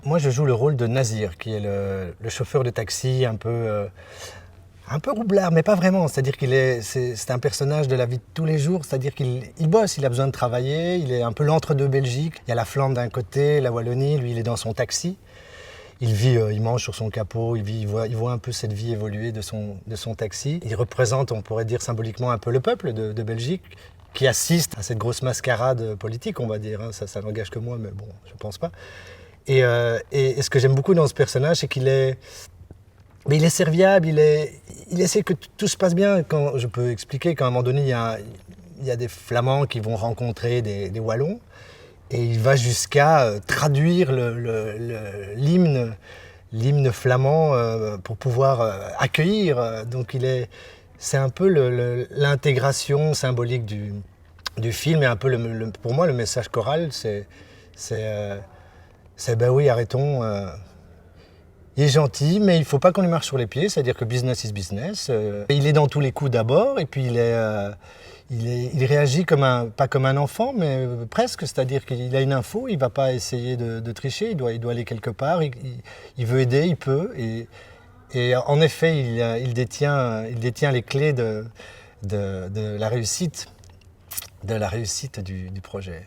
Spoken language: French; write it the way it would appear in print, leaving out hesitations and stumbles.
Moi, je joue le rôle de Nazir, qui est le chauffeur de taxi un peu roublard, mais pas vraiment. C'est-à-dire c'est un personnage de la vie de tous les jours. C'est-à-dire qu'il bosse, il a besoin de travailler. Il est un peu l'entre-deux Belgique. Il y a la Flandre d'un côté, la Wallonie. Lui, il est dans son taxi. Il vit, il mange sur son capot. Il voit un peu cette vie évoluer de son taxi. Il représente, on pourrait dire symboliquement, un peu le peuple de Belgique, qui assiste à cette grosse mascarade politique, on va dire. Ça n'engage que moi, mais bon, je pense pas. Et ce que j'aime beaucoup dans ce personnage, c'est mais il est serviable, il essaie que tout se passe bien. Quand, je peux expliquer qu'à un moment donné, il y a des Flamands qui vont rencontrer des Wallons, et il va jusqu'à traduire l'hymne flamand pour pouvoir accueillir. Donc c'est un peu l'intégration symbolique du film, et un peu pour moi le message choral, c'est ben oui, arrêtons. Il est gentil, mais il ne faut pas qu'on lui marche sur les pieds, c'est-à-dire que business is business. Il est dans tous les coups d'abord, et puis il réagit pas comme un enfant, mais presque, c'est-à-dire qu'il a une info, il ne va pas essayer de tricher, il doit aller quelque part, il veut aider, il peut, et en effet, il détient les clés de la réussite du projet.